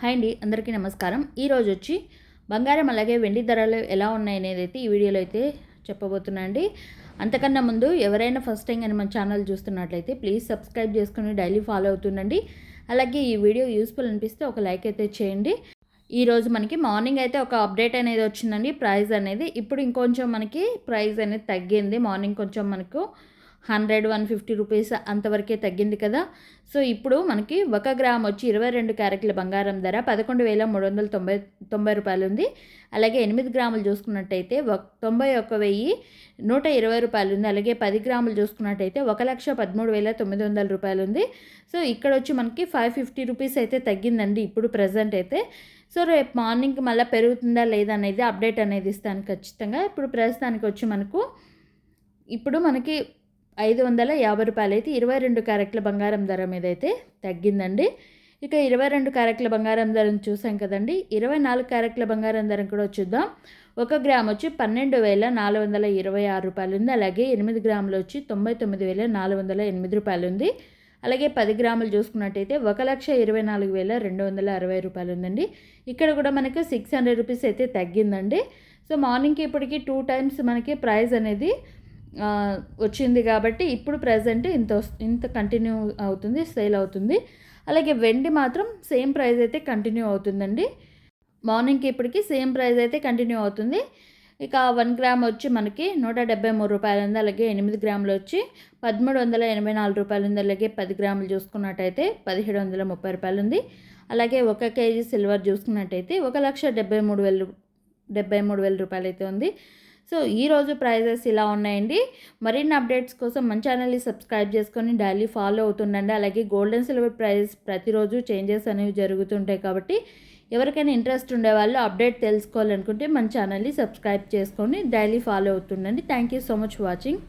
Hi అండి, అందరికీ నమస్కారం. ఈరోజు వచ్చి బంగారం అలాగే వెండి ధరలు ఎలా ఉన్నాయనేది అయితే ఈ వీడియోలో అయితే చెప్పబోతున్నా అండి. అంతకన్నా ముందు ఎవరైనా ఫస్ట్ టైం కానీ మన ఛానల్ చూస్తున్నట్లయితే ప్లీజ్ సబ్స్క్రైబ్ చేసుకుని డైలీ ఫాలో అవుతుండండి. అలాగే ఈ వీడియో యూస్ఫుల్ అనిపిస్తే ఒక లైక్ అయితే చేయండి. ఈరోజు మనకి మార్నింగ్ అయితే ఒక అప్డేట్ అనేది వచ్చిందండి. ప్రైస్ అనేది ఇప్పుడు ఇంకొంచెం మనకి ప్రైస్ అనేది తగ్గింది. మార్నింగ్ కొంచెం మనకు 100-150 రూపీస్ అంతవరకే తగ్గింది కదా. సో ఇప్పుడు మనకి 1 గ్రామ్ వచ్చి 22 క్యారెట్ల బంగారం ధర 11,390 రూపాయలు ఉంది. అలాగే 8 గ్రాములు చూసుకున్నట్టయితే 91,120 రూపాయలు ఉంది. అలాగే 10 గ్రాములు చూసుకున్నట్టయితే 1,13,900 రూపాయలు ఉంది. సో ఇక్కడ వచ్చి మనకి 550 రూపీస్ అయితే తగ్గిందండి ఇప్పుడు ప్రజెంట్ అయితే. సో రేపు మార్నింగ్ మళ్ళీ పెరుగుతుందా లేదా అనేది అప్డేట్ అనేది ఇస్తాను ఖచ్చితంగా. ఇప్పుడు ప్రస్తుతానికి వచ్చి మనకి 550 రూపాయలు అయితే 22 క్యారెట్ల బంగారం ధర మీద అయితే తగ్గిందండి. ఇక 22 క్యారెట్ల బంగారం ధరను చూసాం కదండి. 24 క్యారెట్ల బంగారం ధర కూడా చూద్దాం. 1 గ్రామ్ వచ్చి 12,426 రూపాయలు ఉంది. అలాగే 8 గ్రాములు వచ్చి 99,408 రూపాయలు ఉంది. అలాగే 10 గ్రాములు చూసుకున్నట్టయితే 1,24,260 రూపాయలు ఉందండి. ఇక్కడ కూడా మనకు 600 రూపీస్ అయితే తగ్గిందండి. సో మార్నింగ్కి ఇప్పటికి 2 టైమ్స్ మనకి ప్రైస్ అనేది వచ్చింది కాబట్టి ఇప్పుడు ప్రజెంట్ ఇంత కంటిన్యూ అవుతుంది, సేల్ అవుతుంది. అలాగే వెండి మాత్రం సేమ్ ప్రైస్ అయితే కంటిన్యూ అవుతుందండి. మార్నింగ్కి ఇప్పటికి సేమ్ ప్రైస్ అయితే కంటిన్యూ అవుతుంది. ఇక 1 గ్రామ్ వచ్చి మనకి 173 రూపాయలు ఉంది. అలాగే 8 గ్రాములు వచ్చి 1384 రూపాయలు ఉంది. అలాగే 10 గ్రాములు చూసుకున్నట్టయితే 1730 రూపాయలు ఉంది. అలాగే 1 కేజీ సిల్వర్ చూసుకున్నట్టయితే 1,73,000 రూపాయలు అయితే ఉంది. సో ఈరోజు ప్రైజెస్ ఇలా ఉన్నాయండి. మరిన్ని అప్డేట్స్ కోసం మన ఛానల్ని సబ్స్క్రైబ్ చేసుకొని డైలీ ఫాలో అవుతుండండి. అలాగే గోల్డ్ అండ్ సిల్వర్ ప్రైస్ ప్రతిరోజు చేంజెస్ అనేవి జరుగుతుంటాయి కాబట్టి ఎవరికైనా ఇంట్రెస్ట్ ఉండేవాళ్ళు అప్డేట్ తెలుసుకోవాలనుకుంటే మన ఛానల్ని సబ్స్క్రైబ్ చేసుకొని డైలీ ఫాలో అవుతుండండి. Thank you so much for watching.